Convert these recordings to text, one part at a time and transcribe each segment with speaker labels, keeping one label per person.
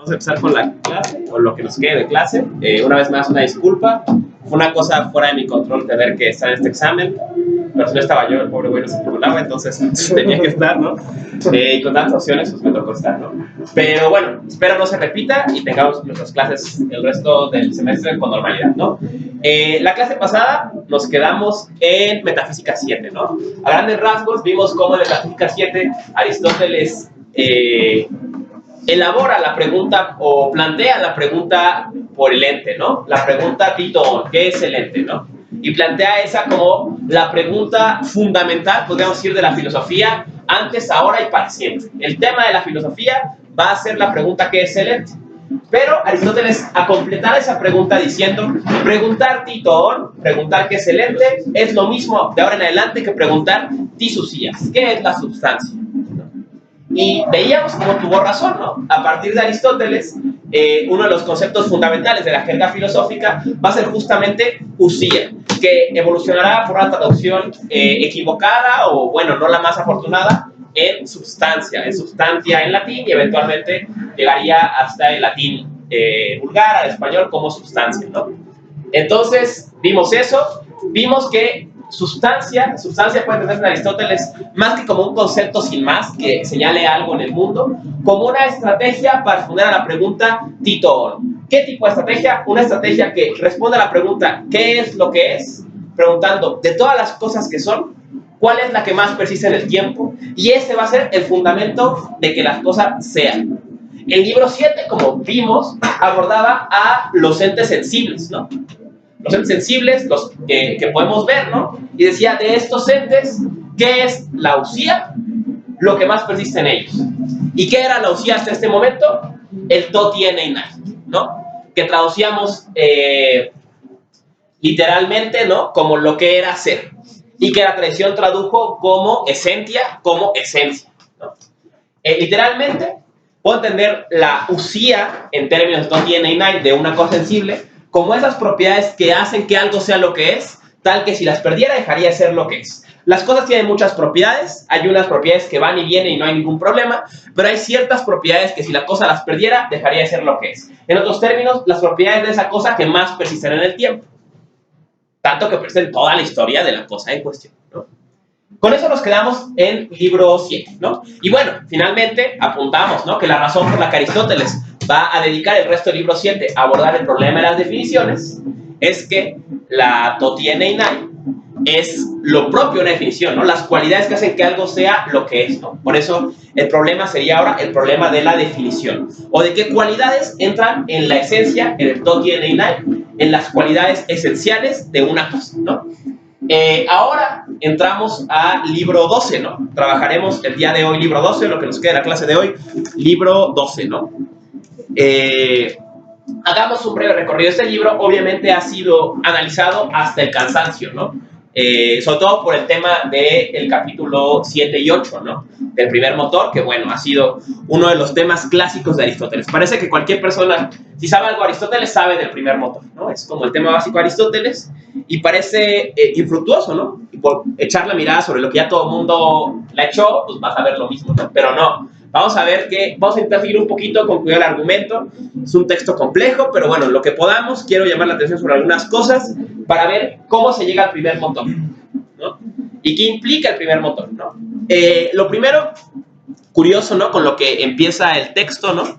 Speaker 1: Vamos a empezar con la clase, o lo que nos quede de clase. Una vez más, una disculpa. Fue una cosa fuera de mi control tener que estar en este examen. Pero si no estaba yo, el pobre güey no se titulaba, entonces tenía que estar, ¿no? Y con tantas opciones, pues me tocó estar, ¿no? Pero bueno, espero no se repita y tengamos nuestras clases el resto del semestre con normalidad, ¿no? La clase pasada nos quedamos en Metafísica 7, ¿no? A grandes rasgos vimos cómo en Metafísica 7 Aristóteles elabora la pregunta o plantea la pregunta por el ente, ¿no? La pregunta Tito, ¿qué es el ente, no? Y plantea esa como la pregunta fundamental, podríamos decir, de la filosofía, antes, ahora y para siempre. El tema de la filosofía va a ser la pregunta ¿qué es el ente? Pero Aristóteles a completar esa pregunta diciendo, preguntar Tito, preguntar qué es el ente, es lo mismo de ahora en adelante que preguntar tisusías, ¿qué es la sustancia? Y veíamos cómo tuvo razón, ¿no? A partir de Aristóteles, uno de los conceptos fundamentales de la jerga filosófica va a ser justamente usía, que evolucionará por una traducción equivocada o, bueno, no la más afortunada, en substancia en latín y eventualmente llegaría hasta el latín vulgar, al español, como sustancia, ¿no? Entonces, vimos eso, vimos que sustancia puede entenderse en Aristóteles más que como un concepto sin más que señale algo en el mundo, como una estrategia para responder a la pregunta Tito. ¿Qué tipo de estrategia? Una estrategia que responde a la pregunta ¿qué es lo que es? Preguntando de todas las cosas que son, ¿cuál es la que más persiste en el tiempo? Y ese va a ser el fundamento de que las cosas sean. El libro 7, como vimos, abordaba a los entes sensibles, ¿no? Los entes sensibles, los que podemos ver, ¿no? Y decía, de estos entes, ¿qué es la usía? Lo que más persiste en ellos. ¿Y qué era la usía hasta este momento? El toti ene nai, ¿no? Que traducíamos literalmente, ¿no? Como lo que era ser. Y que la tradición tradujo como esencia, ¿no? Literalmente, puedo entender la usía en términos toti ene nai de una cosa sensible como esas propiedades que hacen que algo sea lo que es, tal que si las perdiera dejaría de ser lo que es. Las cosas tienen muchas propiedades, hay unas propiedades que van y vienen y no hay ningún problema, pero hay ciertas propiedades que si la cosa las perdiera dejaría de ser lo que es. En otros términos, las propiedades de esa cosa que más persisten en el tiempo, tanto que persisten toda la historia de la cosa en cuestión, ¿no? Con eso nos quedamos en libro 7, ¿no? Y bueno, finalmente apuntamos, ¿no? Que la razón por la que Aristóteles va a dedicar el resto del libro 7 a abordar el problema de las definiciones es que la toti ene nai es lo propio de una definición, ¿no? Las cualidades que hacen que algo sea lo que es, ¿no? Por eso el problema sería ahora el problema de la definición, o de qué cualidades entran en la esencia, en el toti ene nai, en las cualidades esenciales de una cosa, ¿no? Ahora entramos al libro 12, ¿no? Trabajaremos el día de hoy libro 12, lo que nos queda de la clase de hoy, libro 12, ¿no? Hagamos un breve recorrido. Este libro obviamente ha sido analizado hasta el cansancio, ¿no? Sobre todo por el tema del capítulo 7 y 8, ¿no? Del primer motor, que bueno, ha sido uno de los temas clásicos de Aristóteles. Parece que cualquier persona, si sabe algo de Aristóteles, sabe del primer motor, ¿no? Es como el tema básico de Aristóteles y parece infructuoso, ¿no? Y por echar la mirada sobre lo que ya todo el mundo la echó, pues vas a ver lo mismo, ¿no? Pero no. Vamos a ver que, vamos a intentar seguir un poquito con cuidado el argumento. Es un texto complejo, pero bueno, lo que podamos, quiero llamar la atención sobre algunas cosas para ver cómo se llega al primer motor, ¿no? Y qué implica el primer motor, ¿no? Lo primero, curioso, ¿no? Con lo que empieza el texto, ¿no?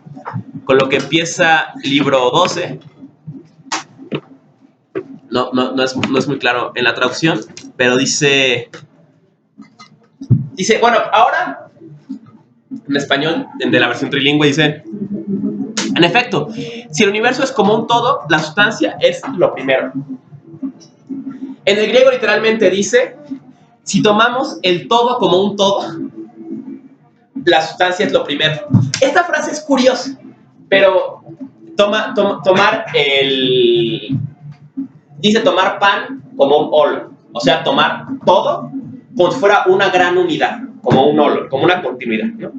Speaker 1: Con lo que empieza libro 12. No es muy claro en la traducción, pero dice, bueno, ahora en español, de la versión trilingüe, dice, en efecto, si el universo es como un todo, la sustancia es lo primero. En el griego literalmente dice, si tomamos el todo como un todo, la sustancia es lo primero. Esta frase es curiosa, pero dice tomar pan como un olo, o sea, tomar todo como si fuera una gran unidad, como un olo, como una continuidad, ¿no?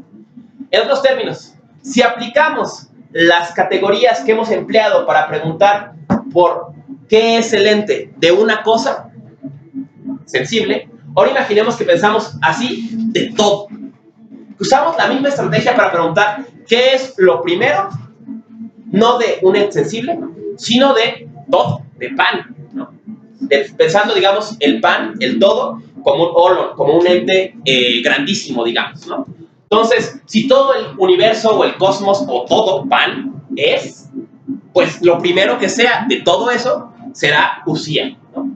Speaker 1: En otros términos, si aplicamos las categorías que hemos empleado para preguntar por qué es el ente de una cosa sensible, ahora imaginemos que pensamos así de todo. Usamos la misma estrategia para preguntar qué es lo primero no de un ente sensible, sino de todo, de pan, ¿no? Pensando, digamos, el pan, el todo, como un holon, como un ente grandísimo, digamos, ¿no? Entonces, si todo el universo o el cosmos o todo pan es, pues lo primero que sea de todo eso será usía, ¿no?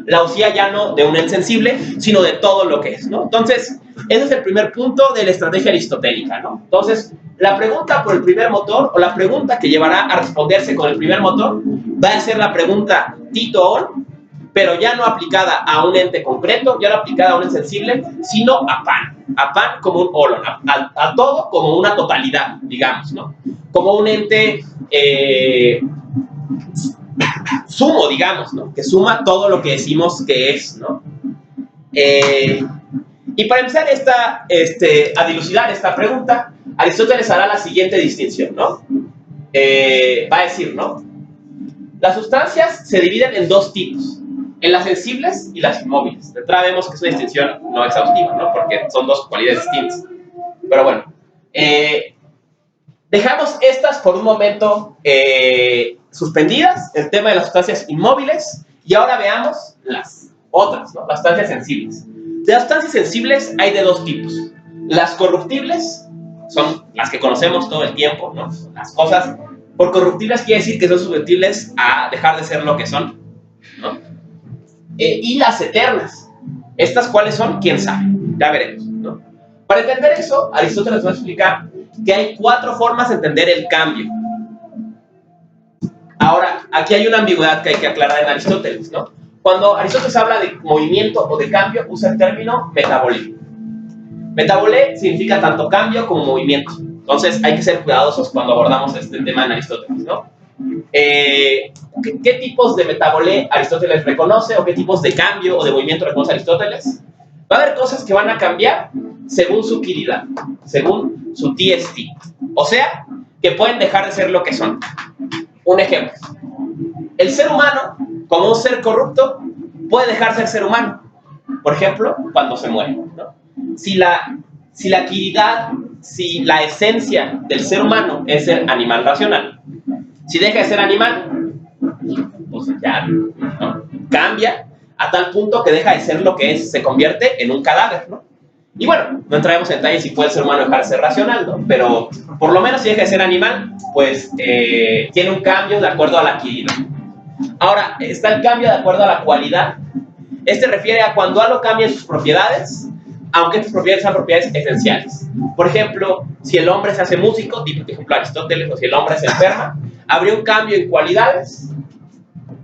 Speaker 1: La usía ya no de un ente sensible, sino de todo lo que es, ¿no? Entonces, ese es el primer punto de la estrategia aristotélica, ¿no? Entonces, la pregunta por el primer motor, o la pregunta que llevará a responderse con el primer motor, va a ser la pregunta Tito-On, pero ya no aplicada a un ente concreto, ya no aplicada a un ente sensible, sino a pan como un holon, a todo como una totalidad, digamos, ¿no? Como un ente sumo, digamos, ¿no? Que suma todo lo que decimos que es, ¿no? Y para empezar a dilucidar esta pregunta, Aristóteles hará la siguiente distinción, ¿no? Va a decir, ¿no? Las sustancias se dividen en dos tipos, en las sensibles y las inmóviles. De entrada vemos que es una distinción no exhaustiva, ¿no? Porque son dos cualidades distintas. Pero bueno, dejamos estas por un momento suspendidas, el tema de las sustancias inmóviles, y ahora veamos las otras, ¿no? Las sustancias sensibles. De las sustancias sensibles hay de dos tipos. Las corruptibles son las que conocemos todo el tiempo, ¿no? Las cosas, por corruptibles quiere decir que son susceptibles a dejar de ser lo que son, ¿no? Y las eternas. ¿Estas cuáles son? ¿Quién sabe? Ya veremos, ¿no? Para entender eso, Aristóteles nos va a explicar que hay 4 formas de entender el cambio. Ahora, aquí hay una ambigüedad que hay que aclarar en Aristóteles, ¿no? Cuando Aristóteles habla de movimiento o de cambio, usa el término metabolé. Metabolé significa tanto cambio como movimiento. Entonces, hay que ser cuidadosos cuando abordamos este tema en Aristóteles, ¿no? ¿Qué tipos de metabolé Aristóteles reconoce o qué tipos de cambio o de movimiento reconoce Aristóteles? Va a haber cosas que van a cambiar según su quiridad, según su TST. O sea, que pueden dejar de ser lo que son. Un ejemplo. El ser humano, como un ser corrupto, puede dejar de ser humano. Por ejemplo, cuando se muere, ¿no? Si la quiridad, si la esencia del ser humano es ser animal racional, si deja de ser animal, pues ya, ¿no? Cambia a tal punto que deja de ser lo que es, se convierte en un cadáver, ¿no? Y bueno, no entraremos en detalle si puede el ser humano dejar de ser racional, ¿no? Pero por lo menos si deja de ser animal, pues tiene un cambio de acuerdo a la quiridad. Ahora, está el cambio de acuerdo a la cualidad. Este refiere a cuando algo cambia sus propiedades, aunque estas propiedades sean propiedades esenciales. Por ejemplo, si el hombre se hace músico, por ejemplo Aristóteles, o si el hombre se enferma, habría un cambio en cualidades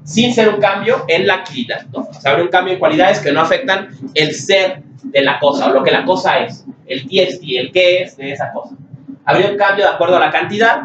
Speaker 1: sin ser un cambio en la quiridad, ¿no? O sea, habría un cambio en cualidades que no afectan el ser de la cosa, o lo que la cosa es, el TST, el qué es de esa cosa. Habría un cambio de acuerdo a la cantidad,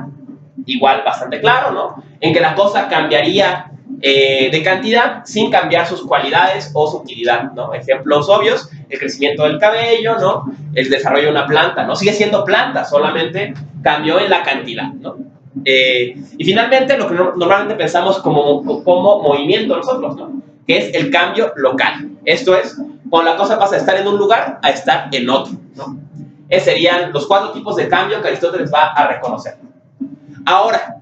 Speaker 1: igual bastante claro, ¿no? En que la cosa cambiaría de cantidad sin cambiar sus cualidades o su utilidad, ¿no? Ejemplos obvios, el crecimiento del cabello, ¿no? El desarrollo de una planta, ¿no? Sigue siendo planta, solamente cambió en la cantidad, ¿no? Y finalmente, lo que normalmente pensamos como movimiento nosotros, ¿no? Que es el cambio local. Esto es, cuando la cosa pasa de estar en un lugar a estar en otro, ¿no? Esos serían los 4 tipos de cambio que Aristóteles va a reconocer. Ahora,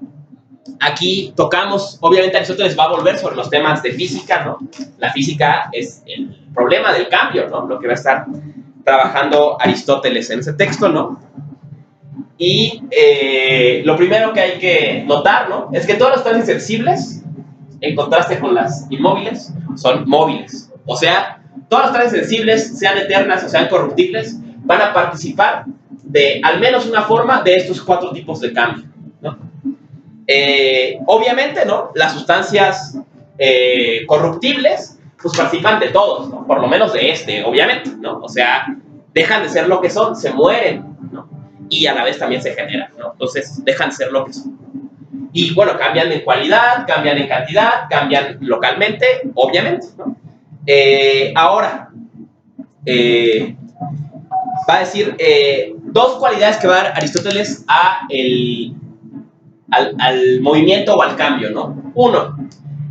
Speaker 1: aquí tocamos, obviamente Aristóteles va a volver sobre los temas de física, ¿no? La física es el problema del cambio, ¿no? Lo que va a estar trabajando Aristóteles en ese texto, ¿no? Y lo primero que hay que notar, ¿no? Es que todas las sustancias sensibles, en contraste con las inmóviles, son móviles. O sea, todas las sustancias sensibles, sean eternas o sean corruptibles, van a participar de al menos una forma de estos 4 tipos de cambio, ¿no? Obviamente, ¿no? Las sustancias corruptibles, pues participan de todos, ¿no? Por lo menos de obviamente, ¿no? O sea, dejan de ser lo que son, se mueren, ¿no? Y a la vez también se generan, ¿no? Entonces, dejan de ser lo que son. Y bueno, cambian en cualidad, cambian en cantidad, cambian localmente, obviamente, ¿no? Ahora, va a decir 2 cualidades que va a dar Aristóteles al movimiento o al cambio, ¿no? 1,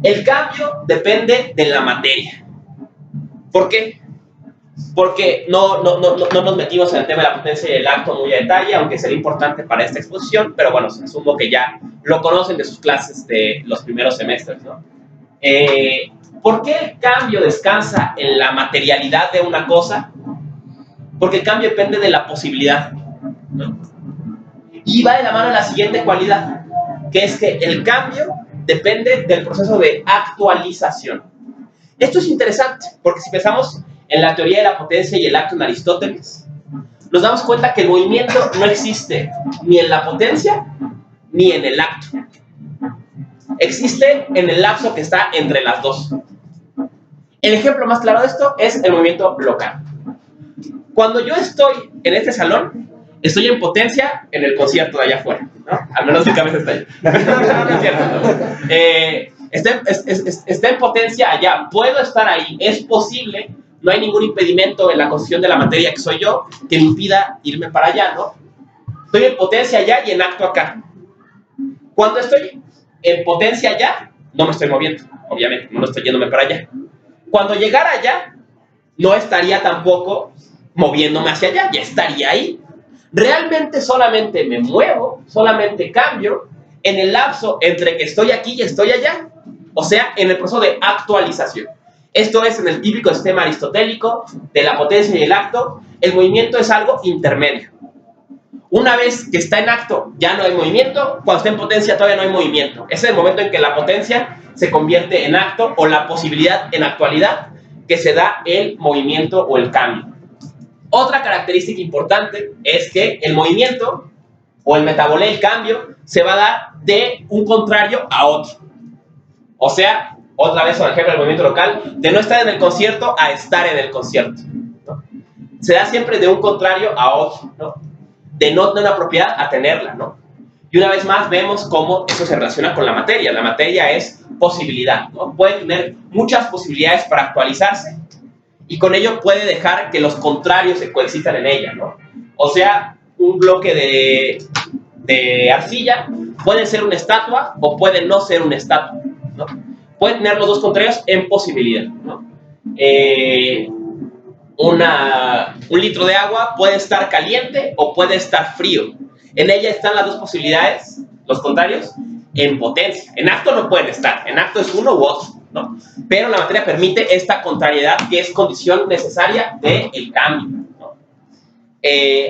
Speaker 1: el cambio depende de la materia. ¿Por qué? porque no nos metimos en el tema de la potencia y el acto muy a detalle, aunque sería importante para esta exposición, pero bueno, asumo que ya lo conocen de sus clases de los primeros semestres, ¿no? ¿Por qué el cambio descansa en la materialidad de una cosa? Porque el cambio depende de la posibilidad, ¿no? Y va de la mano la siguiente cualidad, que es que el cambio depende del proceso de actualización. Esto es interesante, porque si pensamos en la teoría de la potencia y el acto en Aristóteles, nos damos cuenta que el movimiento no existe ni en la potencia ni en el acto. Existe en el lapso que está entre las dos. El ejemplo más claro de esto es el movimiento local. Cuando yo estoy en este salón, estoy en potencia en el concierto de allá afuera, ¿no? Al menos mi cabeza está ahí. No es cierto, ¿no? Está en potencia allá, puedo estar ahí, es posible, no hay ningún impedimento en la constitución de la materia que soy yo que me impida irme para allá, ¿no? Estoy en potencia allá y en acto acá. Cuando estoy en potencia allá, no me estoy moviendo, obviamente, no estoy yéndome para allá. Cuando llegara allá, no estaría tampoco moviéndome hacia allá, ya estaría ahí. Realmente solamente me muevo, solamente cambio en el lapso entre que estoy aquí y estoy allá, o sea, en el proceso de actualización. Esto es en el típico sistema aristotélico de la potencia y el acto, el movimiento es algo intermedio. Una vez que está en acto ya no hay movimiento, cuando está en potencia todavía no hay movimiento. Ese es el momento en que la potencia se convierte en acto o la posibilidad en actualidad que se da el movimiento o el cambio. Otra característica importante es que el movimiento o el metabolé, el cambio, se va a dar de un contrario a otro. O sea, otra vez, por ejemplo, el movimiento local, de no estar en el concierto a estar en el concierto, ¿no? Se da siempre de un contrario a otro, ¿no? De no tener una propiedad a tenerla, ¿no? Y una vez más vemos cómo eso se relaciona con la materia. La materia es posibilidad, ¿no? Puede tener muchas posibilidades para actualizarse y con ello puede dejar que los contrarios se coexistan en ella, ¿no? O sea, un bloque de arcilla puede ser una estatua o puede no ser una estatua, ¿no? Puede tener los dos contrarios en posibilidad, ¿no? Un litro de agua puede estar caliente o puede estar frío. En ella están las dos posibilidades, los contrarios, en potencia. En acto no pueden estar, en acto es uno u otro, ¿no? Pero la materia permite esta contrariedad que es condición necesaria del cambio, ¿no?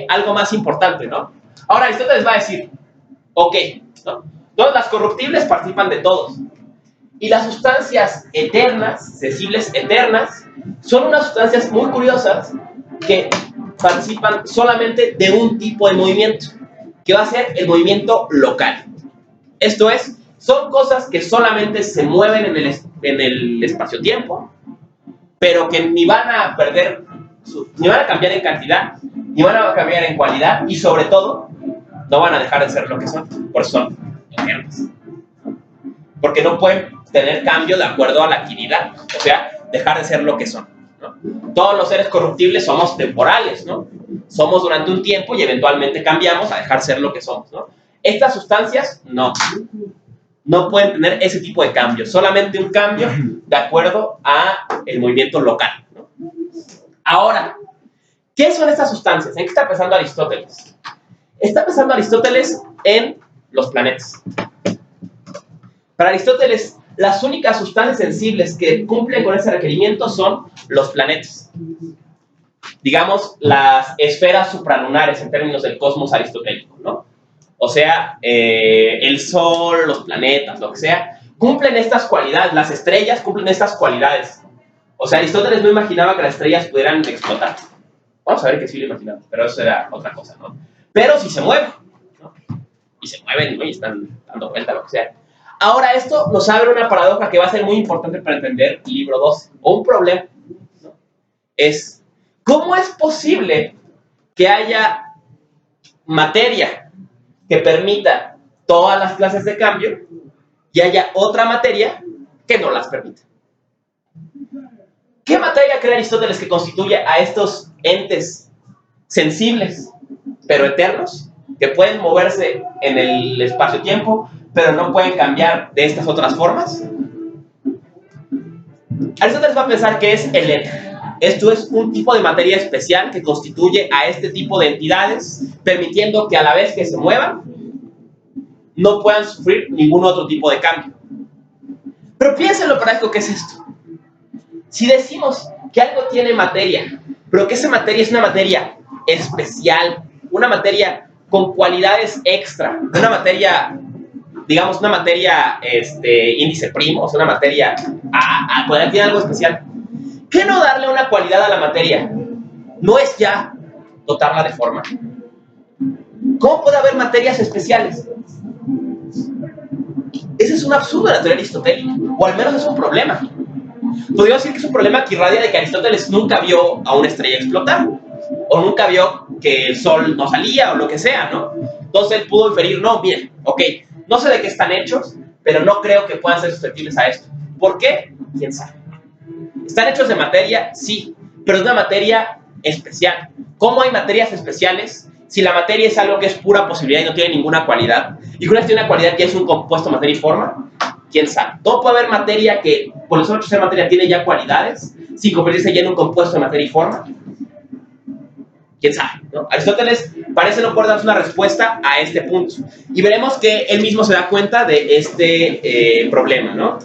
Speaker 1: Algo más importante, ¿no? Ahora Aristóteles va a decir, ok, ¿no? Todas las corruptibles participan de todos. Y las sustancias eternas, sensibles eternas, son unas sustancias muy curiosas que participan solamente de un tipo de movimiento, que va a ser el movimiento local. Esto es, son cosas que solamente se mueven en el espacio-tiempo, pero que ni van a perder, ni van a cambiar en cantidad, ni van a cambiar en cualidad, y sobre todo, no van a dejar de ser lo que son, por eso son eternas. Porque no pueden tener cambio de acuerdo a la actividad, o sea, dejar de ser lo que son, ¿no? Todos los seres corruptibles somos temporales, ¿no? Somos durante un tiempo y eventualmente cambiamos a dejar ser lo que somos, ¿no? Estas sustancias, no pueden tener ese tipo de cambio, solamente un cambio de acuerdo a el movimiento local, ¿no? Ahora, ¿qué son estas sustancias? ¿En qué está pensando Aristóteles? Está pensando Aristóteles en los planetas. Para Aristóteles, las únicas sustancias sensibles que cumplen con ese requerimiento son los planetas. Digamos, las esferas supralunares en términos del cosmos aristotélico, ¿no? O sea, el Sol, los planetas, lo que sea, cumplen estas cualidades. Las estrellas cumplen estas cualidades. O sea, Aristóteles no imaginaba que las estrellas pudieran explotar. Vamos a ver que sí lo imaginaba, pero eso era otra cosa, ¿no? Pero si se mueven, ¿no? Y se mueven, ¿no? Y están dando vuelta, lo que sea. Ahora, esto nos abre una paradoja que va a ser muy importante para entender el libro 12, o un problema, ¿no? Es, ¿cómo es posible que haya materia que permita todas las clases de cambio y haya otra materia que no las permita? ¿Qué materia cree Aristóteles que constituye a estos entes sensibles, pero eternos, que pueden moverse en el espacio-tiempo, pero no pueden cambiar de estas otras formas? Aristóteles va a pensar que es el éter. Esto es un tipo de materia especial que constituye a este tipo de entidades, permitiendo que a la vez que se muevan, no puedan sufrir ningún otro tipo de cambio. Pero piensen lo práctico que es esto. Si decimos que algo tiene materia, pero que esa materia es una materia especial, una materia con cualidades extra, una materia, digamos, una materia índice primo, o sea, una materia cuando tiene algo especial, ¿qué no darle una cualidad a la materia? ¿No es ya dotarla de forma? ¿Cómo puede haber materias especiales? Ese es un absurdo de la teoría aristotélica, o al menos es un problema. Podríamos decir que es un problema que irradia de que Aristóteles nunca vio a una estrella explotar, o nunca vio que el sol no salía, o lo que sea, ¿no? Entonces él pudo inferir, no, miren, ok, no sé de qué están hechos, pero no creo que puedan ser susceptibles a esto. ¿Por qué? ¿Quién sabe? ¿Están hechos de materia? Sí, pero es una materia especial. ¿Cómo hay materias especiales si la materia es algo que es pura posibilidad y no tiene ninguna cualidad? Y una vez tiene una cualidad que es un compuesto materia y forma, ¿quién sabe? ¿Cómo puede haber materia que, por el solo hecho de ser materia, tiene ya cualidades sin convertirse ya en un compuesto de materia y forma? ¿Quién sabe? ¿No? Aristóteles parece no poder darnos una respuesta a este punto. Y veremos que él mismo se da cuenta de este problema, ¿no?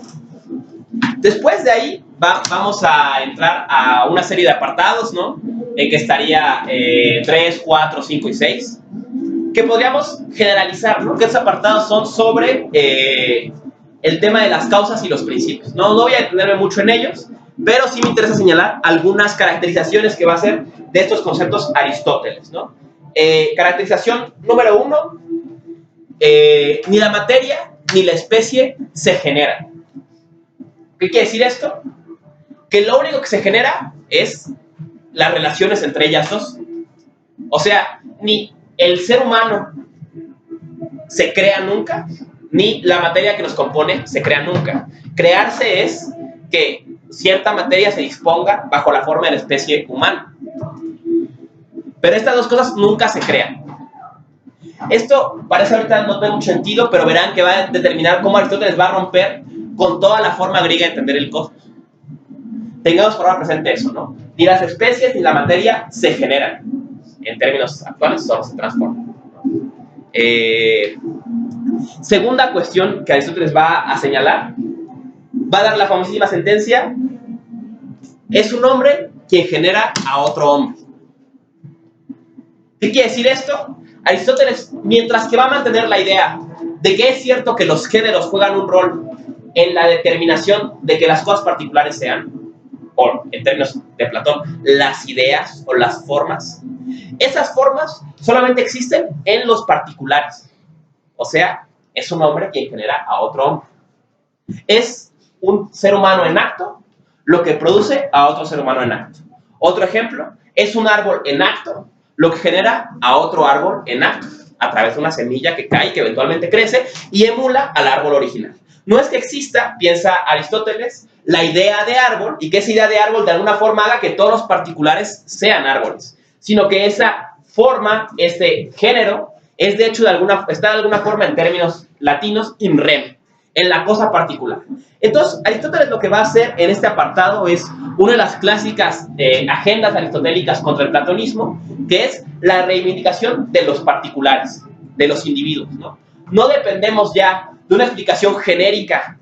Speaker 1: Después de ahí vamos a entrar a una serie de apartados, ¿no? En que estaría 3, 4, 5 y 6, que podríamos generalizar, ¿no? Que esos apartados son sobre el tema de las causas y los principios. No voy a detenerme mucho en ellos, pero sí me interesa señalar algunas caracterizaciones que va a hacer de estos conceptos Aristóteles, ¿no? Caracterización número 1, ni la materia ni la especie se generan. ¿Qué quiere decir esto? Que lo único que se genera es las relaciones entre ellas dos. O sea, ni el ser humano se crea nunca, ni la materia que nos compone se crea nunca. Crearse es que cierta materia se disponga bajo la forma de la especie humana. Pero estas dos cosas nunca se crean. Esto parece ahorita no tener mucho sentido, pero verán que va a determinar cómo Aristóteles va a romper con toda la forma griega de entender el cosmos. Tengamos por ahora presente eso, ¿no? Ni las especies ni la materia se generan. En términos actuales, solo se transforman. Segunda cuestión que Aristóteles va a señalar, va a dar la famosísima sentencia: es un hombre quien genera a otro hombre. ¿Qué quiere decir esto? Aristóteles, mientras que va a mantener la idea de que es cierto que los géneros juegan un rol en la determinación de que las cosas particulares sean, o en términos de Platón, las ideas o las formas, esas formas solamente existen en los particulares. O sea, es un hombre quien genera a otro hombre. Es un ser humano en acto lo que produce a otro ser humano en acto. Otro ejemplo, es un árbol en acto lo que genera a otro árbol en acto, a través de una semilla que cae y que eventualmente crece y emula al árbol original. No es que exista, piensa Aristóteles, la idea de árbol y que esa idea de árbol de alguna forma haga que todos los particulares sean árboles, sino que esa forma, este género, es de hecho está de alguna forma en términos latinos in rem, en la cosa particular. Entonces, Aristóteles lo que va a hacer en este apartado es una de las clásicas agendas aristotélicas contra el platonismo, que es la reivindicación de los particulares, de los individuos, ¿no? No dependemos ya de una explicación genérica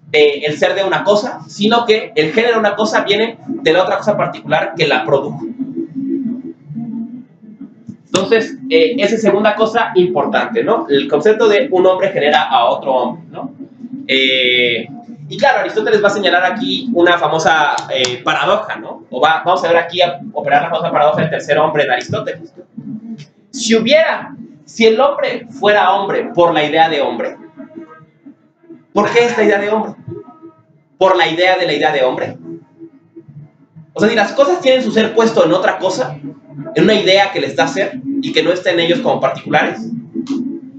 Speaker 1: del ser de una cosa, sino que el género de una cosa viene de la otra cosa particular que la produjo. Entonces, esa es segunda cosa importante, ¿no? El concepto de un hombre genera a otro hombre, ¿no? Y claro, Aristóteles va a señalar aquí una famosa paradoja, ¿no? Vamos a ver aquí a operar la famosa paradoja del tercer hombre de Aristóteles. Si el hombre fuera hombre por la idea de hombre, ¿por qué esta idea de hombre? ¿Por la idea de hombre? O sea, si las cosas tienen su ser puesto en otra cosa, en una idea que les da ser y que no está en ellos como particulares,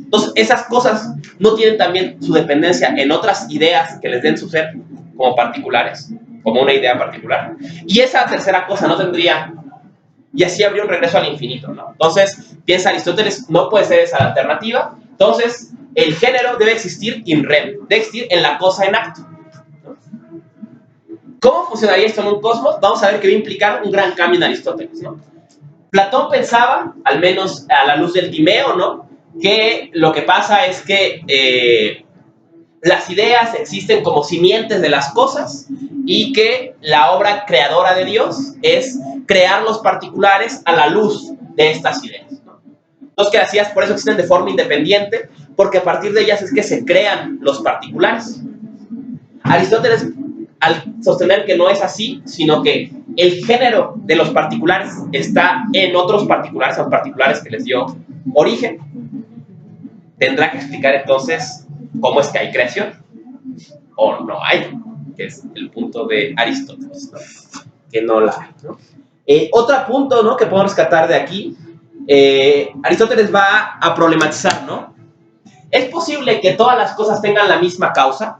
Speaker 1: entonces esas cosas no tienen también su dependencia en otras ideas que les den su ser como particulares, como una idea particular. Y esa tercera cosa no tendría, y así habría un regreso al infinito, ¿no? Entonces, piensa Aristóteles, no puede ser esa la alternativa. Entonces, el género debe existir in rem, debe existir en la cosa en acto, ¿no? ¿Cómo funcionaría esto en un cosmos? Vamos a ver que va a implicar un gran cambio en Aristóteles, ¿no? Platón pensaba, al menos a la luz del Timeo, ¿no?, que lo que pasa es que las ideas existen como simientes de las cosas y que la obra creadora de Dios es crear los particulares a la luz de estas ideas, ¿no? Entonces, que las ideas por eso existen de forma independiente, porque a partir de ellas es que se crean los particulares. Aristóteles, al sostener que no es así, sino que el género de los particulares está en otros particulares, a los particulares que les dio origen, tendrá que explicar entonces cómo es que hay creación o no hay, que es el punto de Aristóteles, ¿no?, que no la hay, ¿no? Otro punto, ¿no?, que podemos rescatar de aquí, Aristóteles va a problematizar, ¿no? ¿Es posible que todas las cosas tengan la misma causa?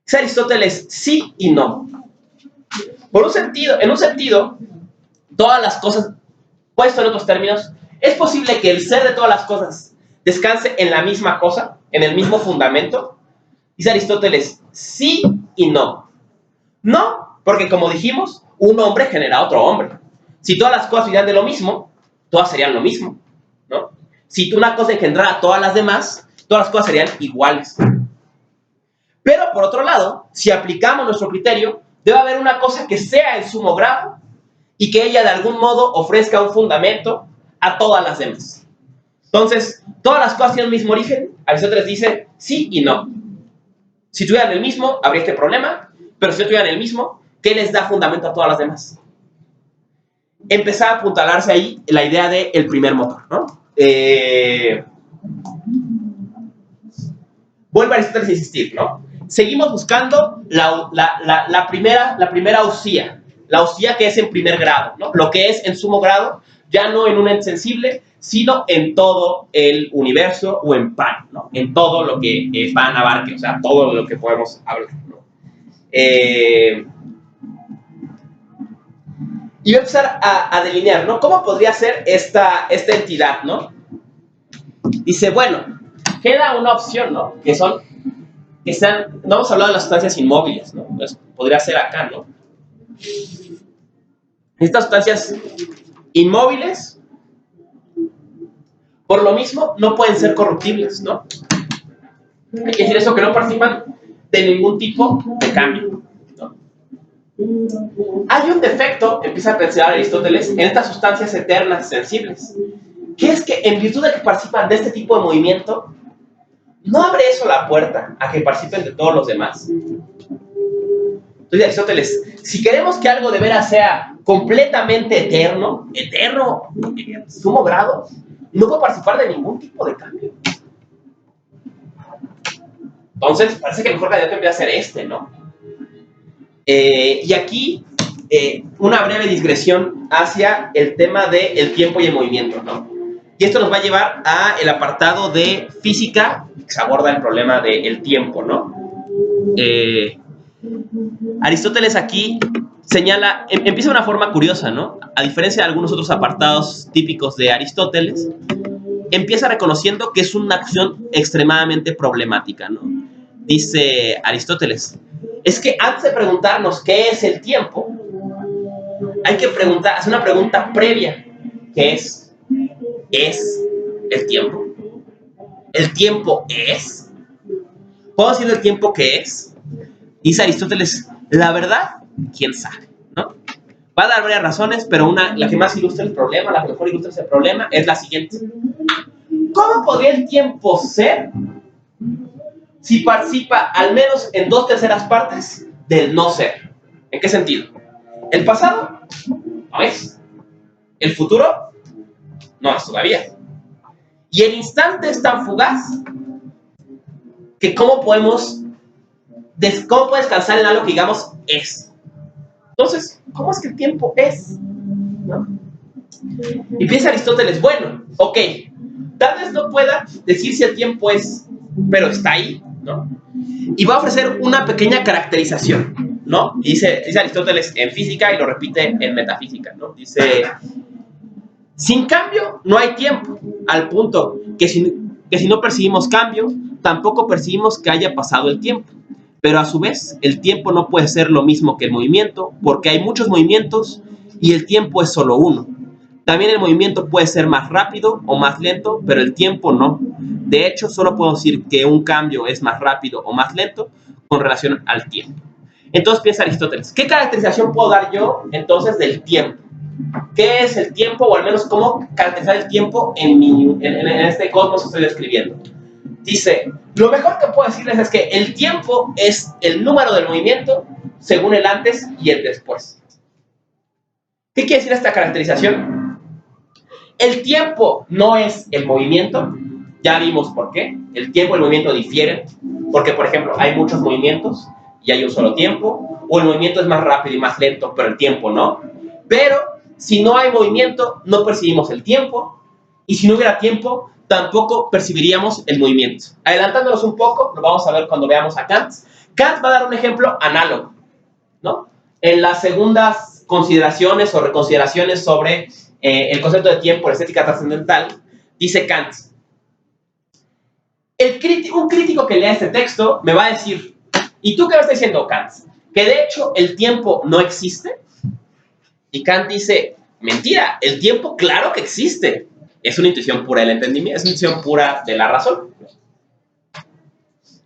Speaker 1: Es Aristóteles sí y no. En un sentido, todas las cosas, puesto en otros términos, ¿es posible que el ser de todas las cosas descanse en la misma cosa, en el mismo fundamento? Dice Aristóteles, sí y no. No, porque como dijimos, un hombre genera otro hombre. Si todas las cosas serían de lo mismo, todas serían lo mismo, ¿no? Si una cosa engendrara a todas las demás, todas las cosas serían iguales. Pero por otro lado, si aplicamos nuestro criterio, debe haber una cosa que sea en sumo grado y que ella de algún modo ofrezca un fundamento a todas las demás. Entonces, ¿todas las cosas tienen el mismo origen? Aristóteles dice sí y no. Si tuvieran el mismo, habría este problema, pero si no tuvieran el mismo, ¿qué les da fundamento a todas las demás? Empezaba a apuntalarse ahí la idea del primer motor, ¿no? Vuelve a Aristóteles a insistir, ¿no? Seguimos buscando la primera usía, la usía que es en primer grado, ¿no? Lo que es en sumo grado, ya no en un ente sensible, sino en todo el universo o en pan, ¿no? En todo lo que pan abarque, o sea, todo lo que podemos hablar, ¿no? Y voy a empezar a delinear, ¿no? ¿Cómo podría ser esta entidad, ¿no? Dice, bueno, queda una opción, ¿no? Que están, no hemos hablado de las sustancias inmóviles, ¿no? Entonces, podría ser acá, ¿no? Estas sustancias inmóviles, por lo mismo, no pueden ser corruptibles, ¿no? Hay que decir eso, que no participan de ningún tipo de cambio, ¿no? Hay un defecto, empieza a pensar Aristóteles, en estas sustancias eternas sensibles, que es que en virtud de que participan de este tipo de movimiento, ¿no abre eso la puerta a que participen de todos los demás? Entonces Aristóteles, si queremos que algo de veras sea completamente eterno, en sumo grado, no puede participar de ningún tipo de cambio. Entonces, parece que el mejor candidato empieza a ser este, ¿no? Y aquí, una breve digresión hacia el tema del tiempo y el movimiento, ¿no? Y esto nos va a llevar al apartado de física, que se aborda el problema del tiempo, ¿no? Aristóteles aquí señala, empieza de una forma curiosa, ¿no? A diferencia de algunos otros apartados típicos de Aristóteles, empieza reconociendo que es una acción extremadamente problemática, ¿no? Dice Aristóteles, es que antes de preguntarnos qué es el tiempo, hay que hacer una pregunta previa, que ¿es el tiempo? ¿El tiempo es? ¿Puedo decir el tiempo qué es? Dice Aristóteles, la verdad, quién sabe, ¿no? Va a dar varias razones, pero la que más ilustra el problema, la que mejor ilustra ese problema, es la siguiente. ¿Cómo podría el tiempo ser si participa al menos en 2/3 partes del no ser? ¿En qué sentido? El pasado no es. El futuro no es todavía. Y el instante es tan fugaz que ¿cómo puede descansar en algo que digamos es? Entonces, ¿cómo es que el tiempo es? ¿No? Y piensa Aristóteles, bueno, ok, tal vez no pueda decir si el tiempo es, pero está ahí, ¿no? Y va a ofrecer una pequeña caracterización, ¿no? Y dice Aristóteles en física y lo repite en metafísica, ¿no? Dice, sin cambio no hay tiempo, al punto que si no percibimos cambio, tampoco percibimos que haya pasado el tiempo. pero a su vez el tiempo no puede ser lo mismo que el movimiento, porque hay muchos movimientos y el tiempo es solo uno. También el movimiento puede ser más rápido o más lento, pero el tiempo no. De hecho, solo puedo decir que un cambio es más rápido o más lento con relación al tiempo. Entonces piensa Aristóteles, ¿qué caracterización puedo dar yo entonces del tiempo? ¿Qué es el tiempo, o al menos cómo caracterizar el tiempo en este cosmos que estoy describiendo? Dice, lo mejor que puedo decirles es que el tiempo es el número del movimiento según el antes y el después. ¿Qué quiere decir esta caracterización? El tiempo no es el movimiento, ya vimos por qué. El tiempo y el movimiento difieren, porque por ejemplo hay muchos movimientos y hay un solo tiempo, o el movimiento es más rápido y más lento, pero el tiempo no. Pero si no hay movimiento, no percibimos el tiempo, y si no hubiera tiempo, tampoco percibiríamos el movimiento. Adelantándonos un poco, lo vamos a ver cuando veamos a Kant. Kant va a dar un ejemplo análogo, ¿no? En las segundas consideraciones o reconsideraciones sobre el concepto de tiempo, la estética trascendental, dice Kant, un crítico que lea este texto me va a decir, ¿y tú qué me estás diciendo, Kant? ¿Que de hecho el tiempo no existe? Y Kant dice, mentira, el tiempo claro que existe. Es una intuición pura del entendimiento, es una intuición pura de la razón.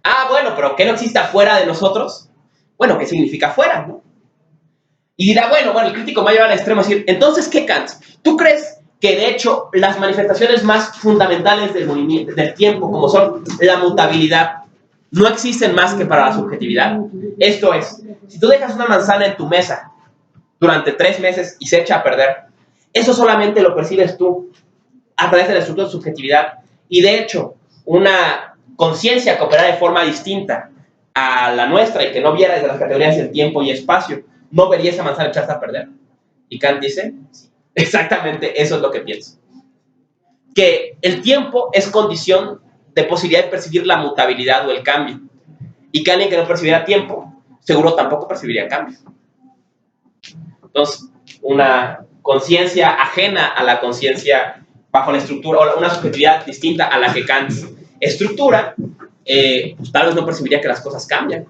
Speaker 1: Ah, bueno, pero ¿qué no existe afuera de nosotros? Bueno, ¿qué significa afuera, no? Y dirá, bueno, el crítico va a llevar al extremo a decir, entonces, ¿qué, Kant? ¿Tú crees que de hecho las manifestaciones más fundamentales del movimiento, del tiempo, como son la mutabilidad, no existen más que para la subjetividad? Esto es, si tú dejas una manzana en tu mesa durante 3 meses y se echa a perder, eso solamente lo percibes tú a través de la estructura de subjetividad. Y de hecho, una conciencia que opera de forma distinta a la nuestra y que no viera desde las categorías del tiempo y espacio, no vería esa manzana echarse a perder. Y Kant dice, sí, exactamente eso es lo que pienso. Que el tiempo es condición de posibilidad de percibir la mutabilidad o el cambio. Y que alguien que no percibiera tiempo, seguro tampoco percibiría cambio. Entonces, una conciencia ajena a la conciencia bajo la estructura, o una subjetividad distinta a la que Kant estructura, pues tal vez no percibiría que las cosas cambian.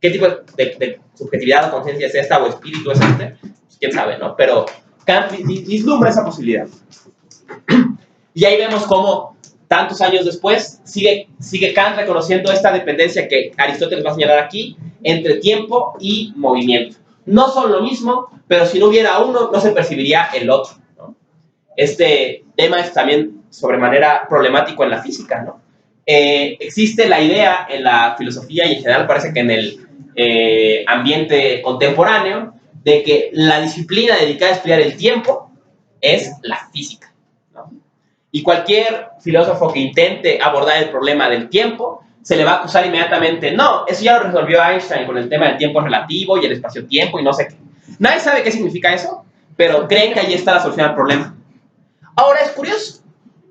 Speaker 1: ¿Qué tipo de subjetividad o conciencia es esta, o espíritu es este? Pues quién sabe, ¿no? Pero Kant vislumbra esa posibilidad. Y ahí vemos cómo, tantos años después, sigue Kant reconociendo esta dependencia que Aristóteles va a señalar aquí, entre tiempo y movimiento. No son lo mismo, pero si no hubiera uno, no se percibiría el otro, ¿no? Este tema es también sobremanera problemático en la física, ¿no? Existe la idea en la filosofía y en general parece que en el ambiente contemporáneo de que la disciplina dedicada a estudiar el tiempo es la física, ¿no? Y cualquier filósofo que intente abordar el problema del tiempo se le va a acusar inmediatamente, no, eso ya lo resolvió Einstein con el tema del tiempo relativo y el espacio-tiempo y no sé qué. Nadie sabe qué significa eso, pero creen que ahí está la solución al problema. Ahora es curioso,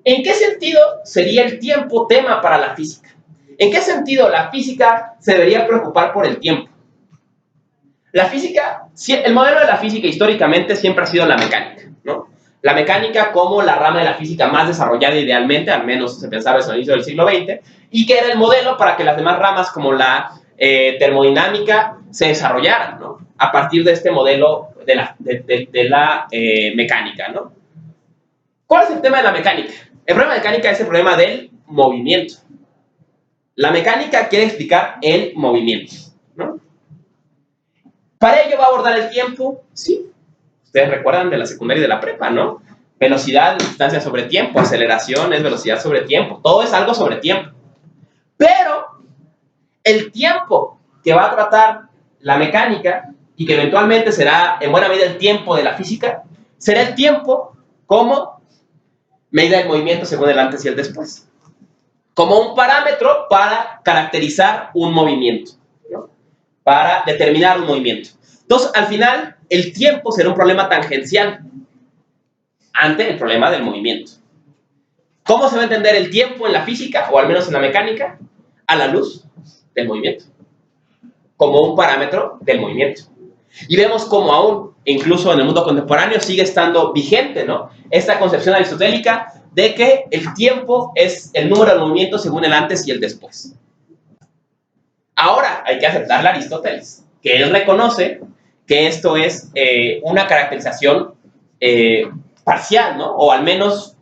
Speaker 1: ¿en qué sentido sería el tiempo tema para la física? ¿En qué sentido la física se debería preocupar por el tiempo? La física, el modelo de la física históricamente siempre ha sido la mecánica, ¿no? La mecánica como la rama de la física más desarrollada idealmente, al menos se pensaba eso al inicio del siglo XX, y que era el modelo para que las demás ramas como la termodinámica se desarrollaran, ¿no? A partir de este modelo de la mecánica, ¿no? ¿Cuál es el tema de la mecánica? El problema de la mecánica es el problema del movimiento. La mecánica quiere explicar el movimiento, ¿no? Para ello va a abordar el tiempo, sí. Ustedes recuerdan de la secundaria y de la prepa, ¿no? Velocidad, distancia sobre tiempo, aceleración es velocidad sobre tiempo, todo es algo sobre tiempo. Pero el tiempo que va a tratar la mecánica y que eventualmente será en buena medida el tiempo de la física, será el tiempo como medida del movimiento según el antes y el después. Como un parámetro para caracterizar un movimiento, ¿no? Para determinar un movimiento. Entonces, al final, el tiempo será un problema tangencial ante el problema del movimiento. ¿Cómo se va a entender el tiempo en la física, o al menos en la mecánica? A la luz del movimiento, como un parámetro del movimiento. Y vemos cómo aún, incluso en el mundo contemporáneo, sigue estando vigente, ¿no? Esta concepción aristotélica de que el tiempo es el número del movimiento según el antes y el después. Ahora hay que aceptarle a Aristóteles, que él reconoce que esto es una caracterización parcial, ¿no? O al menos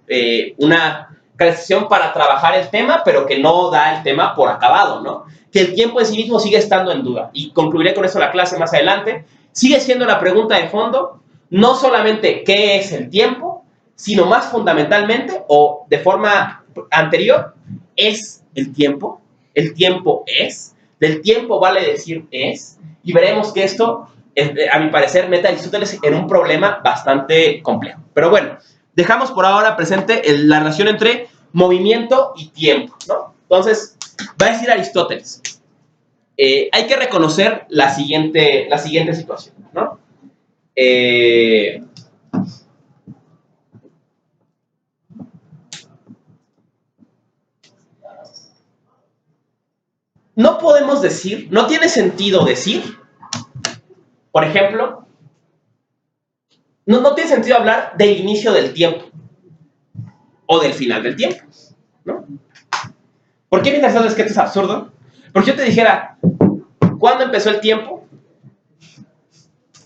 Speaker 1: una caracterización para trabajar el tema, pero que no da el tema por acabado, ¿no? Que el tiempo en sí mismo sigue estando en duda. Y concluiré con eso la clase más adelante. Sigue siendo la pregunta de fondo, no solamente qué es el tiempo, sino más fundamentalmente, o de forma anterior, ¿es el tiempo? ¿El tiempo es? Del tiempo vale decir es, y veremos que esto, a mi parecer, mete a Aristóteles en un problema bastante complejo. Pero bueno, dejamos por ahora presente la relación entre movimiento y tiempo, ¿no? Entonces, va a decir Aristóteles, hay que reconocer la siguiente situación, ¿no? No podemos decir, no tiene sentido decir, por ejemplo, no tiene sentido hablar del inicio del tiempo o del final del tiempo, ¿no? ¿Por qué piensas que esto es absurdo? Porque yo te dijera, ¿cuándo empezó el tiempo?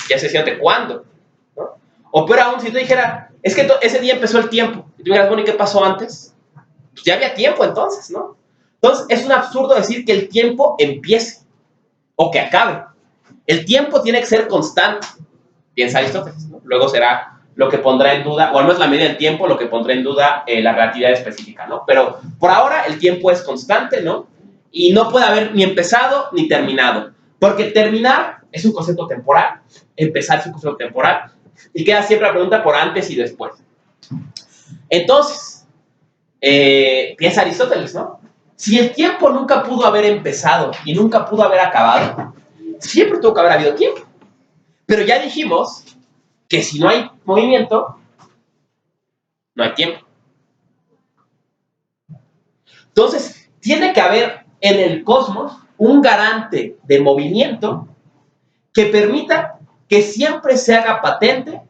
Speaker 1: Ya se decía de cuándo, ¿no? O peor aún, si yo te dijera, es que ese día empezó el tiempo, y tú dijeras, bueno, ¿y qué pasó antes? Pues ya había tiempo entonces, ¿no? Entonces, es un absurdo decir que el tiempo empiece o que acabe. El tiempo tiene que ser constante, piensa Aristóteles, ¿no? Luego será lo que pondrá en duda, o al menos la medida del tiempo, lo que pondrá en duda la relatividad específica, ¿no? Pero por ahora el tiempo es constante, ¿no? Y no puede haber ni empezado ni terminado, porque terminar es un concepto temporal, empezar es un concepto temporal, y queda siempre la pregunta por antes y después. Entonces, piensa Aristóteles, ¿no? Si el tiempo nunca pudo haber empezado y nunca pudo haber acabado, siempre tuvo que haber habido tiempo. Pero ya dijimos que si no hay movimiento, no hay tiempo. Entonces, tiene que haber en el cosmos un garante de movimiento que permita que siempre se haga patente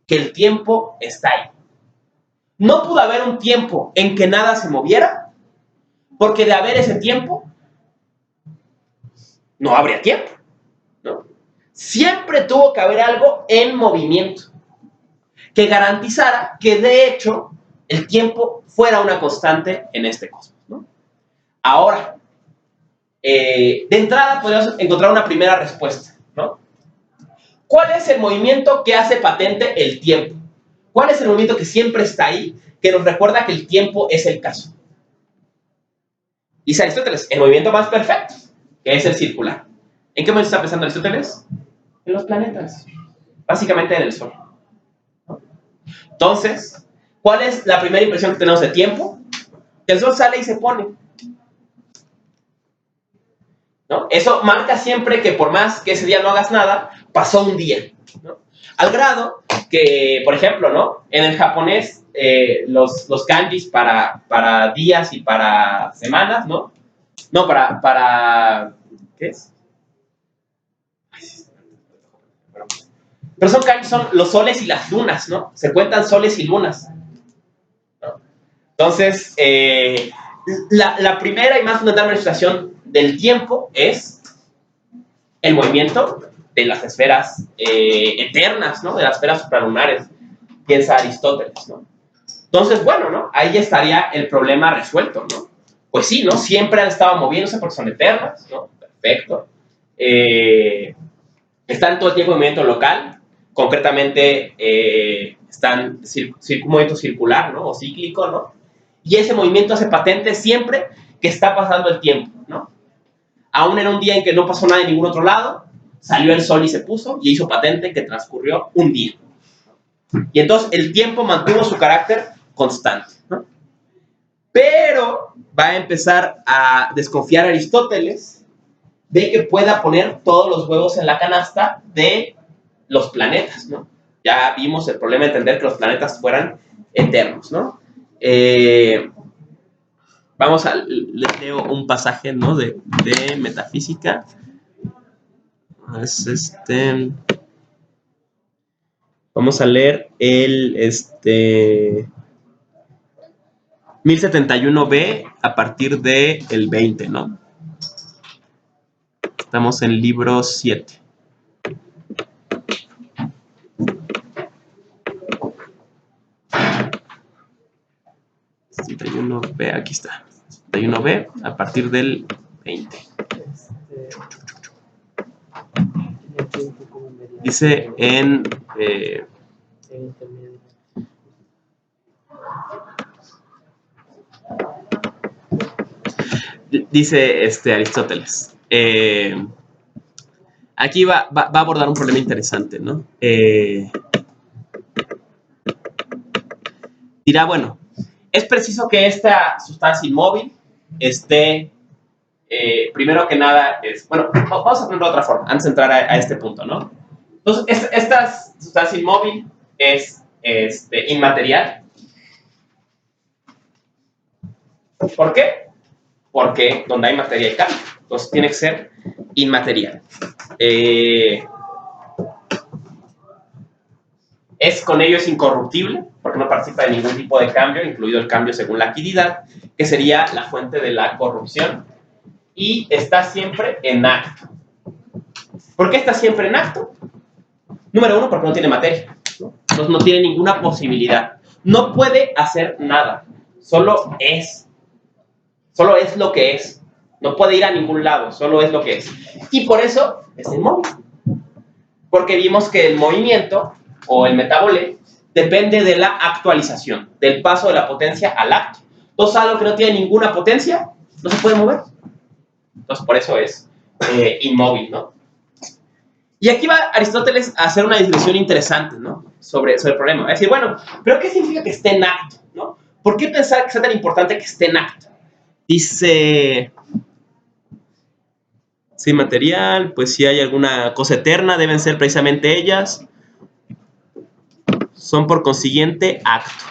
Speaker 1: que el tiempo está ahí. No pudo haber un tiempo en que nada se moviera, porque de haber ese tiempo, no habría tiempo, ¿no? Siempre tuvo que haber algo en movimiento que garantizara que de hecho el tiempo fuera una constante en este cosmos, ¿no? Ahora, de entrada podemos encontrar una primera respuesta, ¿no? ¿Cuál es el movimiento que hace patente el tiempo? ¿Cuál es el movimiento que siempre está ahí, que nos recuerda que el tiempo es el caso? Dice Aristóteles, el movimiento más perfecto, que es el circular. ¿En qué momento está pensando Aristóteles? En los planetas, básicamente en el Sol. Entonces, ¿cuál es la primera impresión que tenemos de tiempo? Que el Sol sale y se pone, ¿no? Eso marca siempre que por más que ese día no hagas nada, pasó un día, ¿no? Al grado que, por ejemplo, ¿no? En el japonés, los kanjis para días y para semanas, ¿no? No, ¿qué es? Pero son kanjis, son los soles y las lunas, ¿no? Se cuentan soles y lunas, ¿no? Entonces, la primera y más fundamental manifestación del tiempo es el movimiento de las esferas eternas, ¿no? De las esferas supralunares, piensa Aristóteles, ¿no? Entonces, bueno, ¿no? Ahí estaría el problema resuelto, ¿no? Pues sí, ¿no? Siempre han estado moviéndose porque son eternas, ¿no? Perfecto. Están todo el tiempo en movimiento local, concretamente están un movimiento circular, ¿no? O cíclico, ¿no? Y ese movimiento hace patente siempre que está pasando el tiempo, ¿no? Aún en un día en que no pasó nada en ningún otro lado, salió el sol y se puso y hizo patente que transcurrió un día. Y entonces el tiempo mantuvo su carácter constante, ¿no? Pero va a empezar a desconfiar Aristóteles de que pueda poner todos los huevos en la canasta de los planetas, ¿no? Ya vimos el problema de entender que los planetas fueran eternos, ¿no? Les leo un pasaje, ¿no? de metafísica. Es vamos a leer el 1071b a partir del 20, ¿no? Estamos en libro 7. 61B, aquí está. 61B a partir del 20. Dice en... dice Aristóteles. Aquí va a abordar un problema interesante, ¿no? Dirá, bueno, es preciso que esta sustancia inmóvil esté, primero que nada, bueno, vamos a ponerlo de otra forma, antes de entrar a este punto, ¿no? Entonces, esta sustancia inmóvil es inmaterial. ¿Por qué? Porque donde hay materia hay cambio. Entonces, tiene que ser inmaterial. Con ello es incorruptible, porque no participa de ningún tipo de cambio, incluido el cambio según la actividad, que sería la fuente de la corrupción, y está siempre en acto. ¿Por qué está siempre en acto? Número uno, porque no tiene materia, ¿no? Entonces no tiene ninguna posibilidad. No puede hacer nada, solo es. Solo es lo que es. No puede ir a ningún lado, solo es lo que es. Y por eso es inmóvil. Porque vimos que el movimiento, o el metabolé, depende de la actualización, del paso de la potencia al acto. Entonces, algo que no tiene ninguna potencia, no se puede mover. Entonces, por eso es inmóvil, ¿no? Y aquí va Aristóteles a hacer una discusión interesante, ¿no? Sobre el problema. Va a decir, bueno, ¿pero qué significa que esté en acto, ¿no? ¿Por qué pensar que sea tan importante que esté en acto? Dice... Sí, material, pues si hay alguna cosa eterna, deben ser precisamente ellas. Son por consiguiente acto.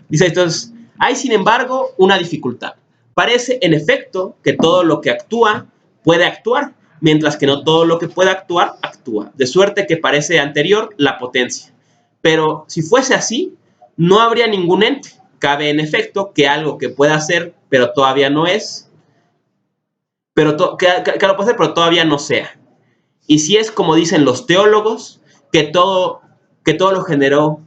Speaker 1: Dice entonces, hay sin embargo una dificultad. Parece en efecto que todo lo que actúa puede actuar, mientras que no todo lo que puede actuar, actúa. De suerte que parece anterior la potencia. Pero si fuese así, no habría ningún ente. Cabe en efecto que algo que pueda ser, pero todavía no es, que lo puede ser, pero todavía no sea. Y si es como dicen los teólogos, que todo lo generó,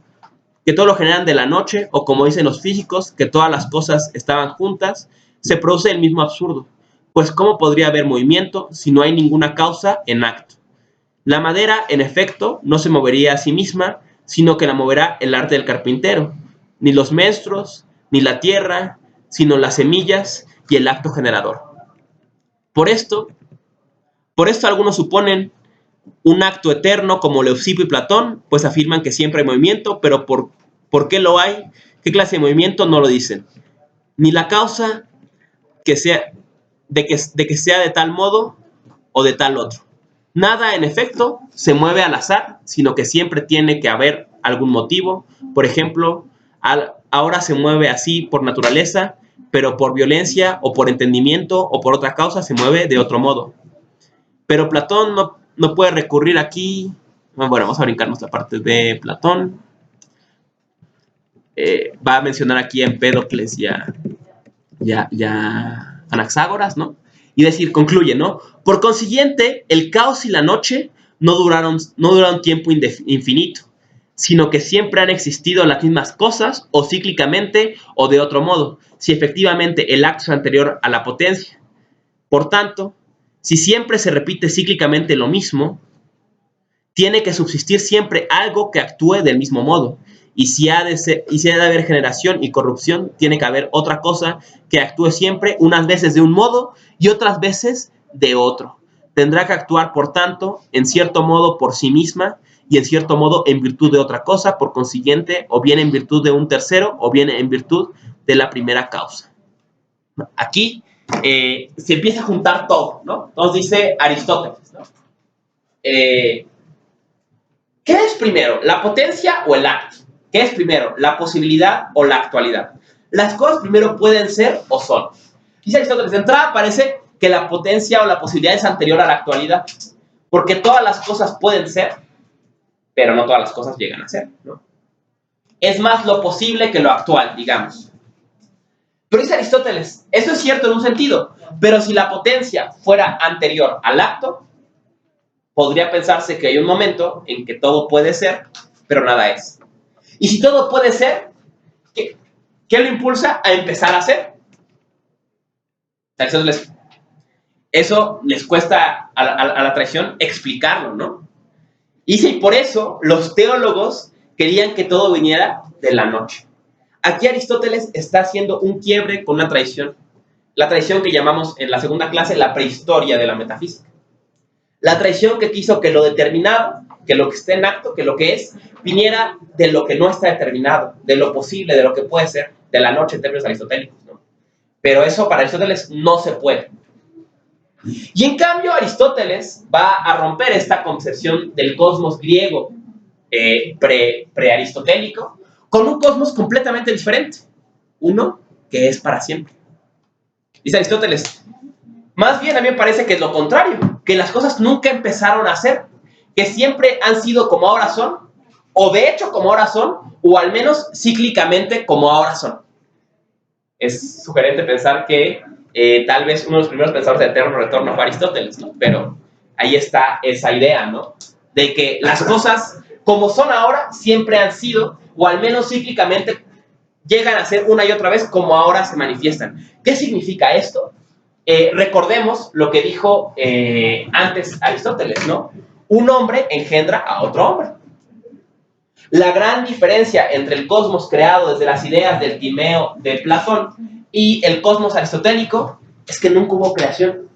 Speaker 1: que todo lo generan de la noche, o como dicen los físicos, que todas las cosas estaban juntas, se produce el mismo absurdo. Pues ¿cómo podría haber movimiento si no hay ninguna causa en acto? La madera, en efecto, no se movería a sí misma, sino que la moverá el arte del carpintero, ni los menstruos, ni la tierra, sino las semillas y el acto generador. Por esto algunos suponen un acto eterno como Leucipo y Platón, pues afirman que siempre hay movimiento, pero ¿por qué lo hay? ¿Qué clase de movimiento? No lo dicen. Ni la causa que sea de que sea de tal modo o de tal otro. Nada, en efecto, se mueve al azar, sino que siempre tiene que haber algún motivo. Por ejemplo, ahora se mueve así por naturaleza, pero por violencia o por entendimiento o por otra causa se mueve de otro modo. Pero Platón no puede recurrir aquí. Bueno, vamos a brincarnos la parte de Platón. Va a mencionar aquí a Empédocles y a Anaxágoras, ¿no? Y decir, concluye, ¿no? Por consiguiente, el caos y la noche no duraron tiempo infinito, sino que siempre han existido las mismas cosas, o cíclicamente, o de otro modo, si efectivamente el acto es anterior a la potencia. Por tanto, si siempre se repite cíclicamente lo mismo, tiene que subsistir siempre algo que actúe del mismo modo. Y si ha de haber generación y corrupción, tiene que haber otra cosa que actúe siempre, unas veces de un modo y otras veces de otro. Tendrá que actuar, por tanto, en cierto modo por sí misma y en cierto modo en virtud de otra cosa, por consiguiente, o bien en virtud de un tercero, o bien en virtud de la primera causa. Aquí se empieza a juntar todo, ¿no? Entonces dice Aristóteles, ¿no? ¿Qué es primero, la potencia o el acto? ¿Qué es primero, la posibilidad o la actualidad? Las cosas primero pueden ser o son. Dice Aristóteles, de entrada parece que la potencia o la posibilidad es anterior a la actualidad, porque todas las cosas pueden ser, pero no todas las cosas llegan a ser, ¿no? Es más lo posible que lo actual, digamos. Pero dice Aristóteles, eso es cierto en un sentido, Pero si la potencia fuera anterior al acto, podría pensarse que hay un momento en que todo puede ser, pero nada es. Y si todo puede ser, ¿qué lo impulsa a empezar a ser? Eso les cuesta a la tradición explicarlo, ¿no? Y por eso los teólogos querían que todo viniera de la noche. Aquí Aristóteles está haciendo un quiebre con una tradición, la tradición que llamamos en la segunda clase la prehistoria de la metafísica. La tradición que quiso que lo determinado, que lo que está en acto, que lo que es, viniera de lo que no está determinado, de lo posible, de lo que puede ser, de la noche en términos aristotélicos, ¿no? Pero eso para Aristóteles no se puede. Y en cambio Aristóteles va a romper esta concepción del cosmos griego pre-aristotélico con un cosmos completamente diferente, uno que es para siempre. Dice Aristóteles, más bien a mí me parece que es lo contrario, que las cosas nunca empezaron a ser, que siempre han sido como ahora son, o de hecho como ahora son, o al menos cíclicamente como ahora son. Es sugerente pensar que tal vez uno de los primeros pensadores de eterno retorno fue Aristóteles, ¿no? Pero ahí está esa idea, ¿no? De que las cosas como son ahora siempre han sido, o al menos cíclicamente llegan a ser una y otra vez como ahora se manifiestan. ¿Qué significa esto? Recordemos lo que dijo antes Aristóteles, ¿no? Un hombre engendra a otro hombre. La gran diferencia entre el cosmos creado desde las ideas del Timeo de Platón y el cosmos aristotélico es que nunca hubo creación.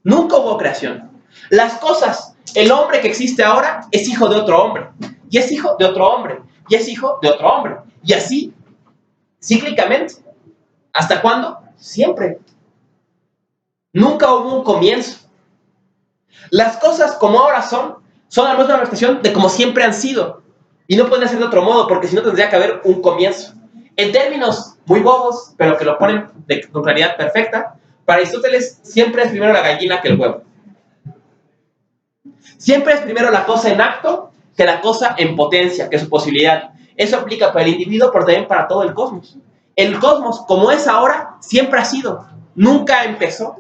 Speaker 1: Nunca hubo creación. Las cosas, el hombre que existe ahora es hijo de otro hombre, y es hijo de otro hombre, y es hijo de otro hombre, y así, cíclicamente. ¿Hasta cuándo? Siempre. Nunca hubo un comienzo. Las cosas como ahora son al menos una manifestación de como siempre han sido. Y no pueden ser de otro modo, porque si no tendría que haber un comienzo. En términos muy bobos, pero que lo ponen con claridad perfecta, para Aristóteles siempre es primero la gallina que el huevo. Siempre es primero la cosa en acto que la cosa en potencia, que su posibilidad. Eso aplica para el individuo, pero también para todo el cosmos. El cosmos, como es ahora, siempre ha sido. Nunca empezó.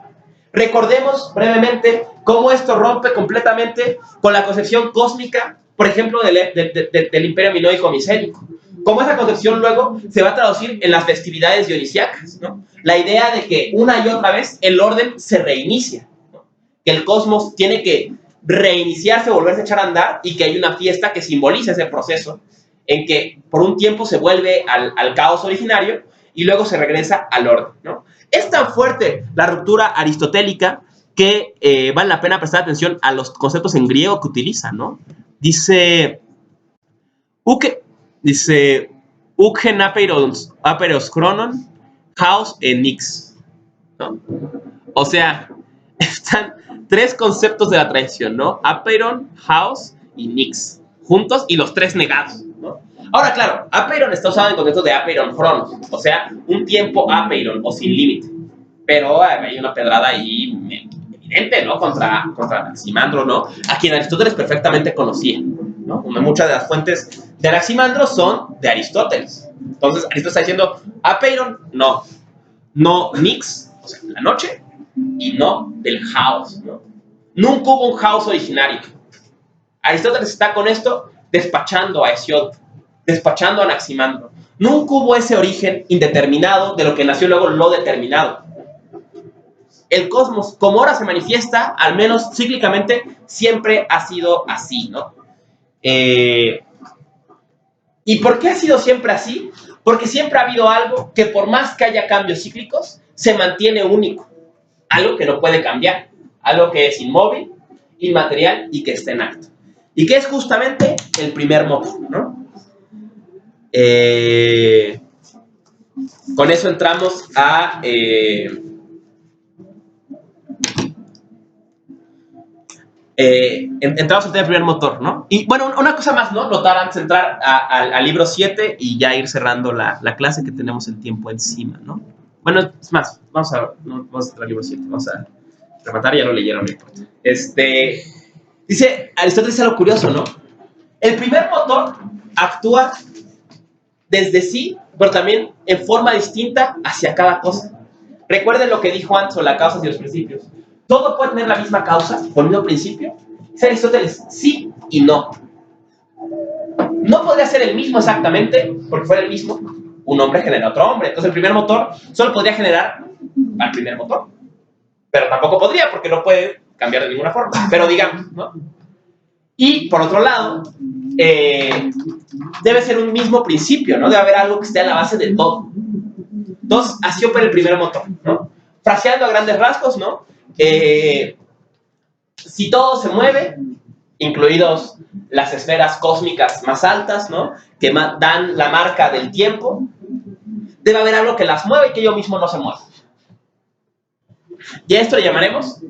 Speaker 1: Recordemos brevemente cómo esto rompe completamente con la concepción cósmica, por ejemplo, del imperio minoico micénico. Cómo esa concepción luego se va a traducir en las festividades dionisíacas, ¿no? La idea de que una y otra vez el orden se reinicia, ¿no? Que el cosmos tiene que reiniciarse, volverse a echar a andar, y que hay una fiesta que simboliza ese proceso en que por un tiempo se vuelve al caos originario y luego se regresa al orden, ¿no? Es tan fuerte la ruptura aristotélica que vale la pena prestar atención a los conceptos en griego que utiliza, ¿no? Dice Uken aperos chronon, chaos nix, ¿no? O sea, están tres conceptos de la tradición, ¿no? Apeiron, chaos y nix, juntos y los tres negados, ¿no? Ahora, claro, apeiron está usado en contexto de apeiron chronos, o sea, un tiempo apeiron o sin límite. Pero hay una pedrada ahí evidente, ¿no? Contra Anaximandro, ¿no? A quien Aristóteles perfectamente conocía, ¿no? Muchas de las fuentes de Anaximandro son de Aristóteles. Entonces, Aristóteles está diciendo, apeiron, no nix, o sea, la noche, y no del caos, ¿no? Nunca hubo un caos originario. Aristóteles está con esto despachando a Hesíodo, despachando a Anaximandro. Nunca hubo ese origen indeterminado de lo que nació luego lo determinado. El cosmos, como ahora se manifiesta, al menos cíclicamente, siempre ha sido así, ¿no? ¿Y por qué ha sido siempre así? Porque siempre ha habido algo que, por más que haya cambios cíclicos, se mantiene único. Algo que no puede cambiar, algo que es inmóvil, inmaterial y que está en acto. Y que es justamente el primer motor, ¿no? Con eso entramos a... entramos al primer motor, ¿no? Y bueno, una cosa más, ¿no? Notar antes de entrar al libro 7 y ya ir cerrando la clase, que tenemos el tiempo encima, ¿no? Bueno, es más, vamos a entrar al libro 7, vamos a rematar, ya lo leyeron, no importa. Dice Aristóteles algo curioso, ¿no? El primer motor actúa desde sí, pero también en forma distinta hacia cada cosa. Recuerden lo que dijo antes sobre las causas y los principios. Todo puede tener la misma causa, o el mismo principio. Dice Aristóteles, sí y no. No podría ser el mismo exactamente, porque fuera el mismo, un hombre genera otro hombre. Entonces el primer motor solo podría generar al primer motor. Pero tampoco podría, porque no puede cambiar de ninguna forma. Pero digamos, ¿no? Y por otro lado, debe ser un mismo principio, ¿no? Debe haber algo que esté a la base de todo. Entonces, así opera el primer motor, ¿no? Fraseando a grandes rasgos, ¿no? Si todo se mueve, incluidos las esferas cósmicas más altas, ¿no? Que dan la marca del tiempo, debe haber algo que las mueva y que ello mismo no se mueva. Y a esto le llamaremos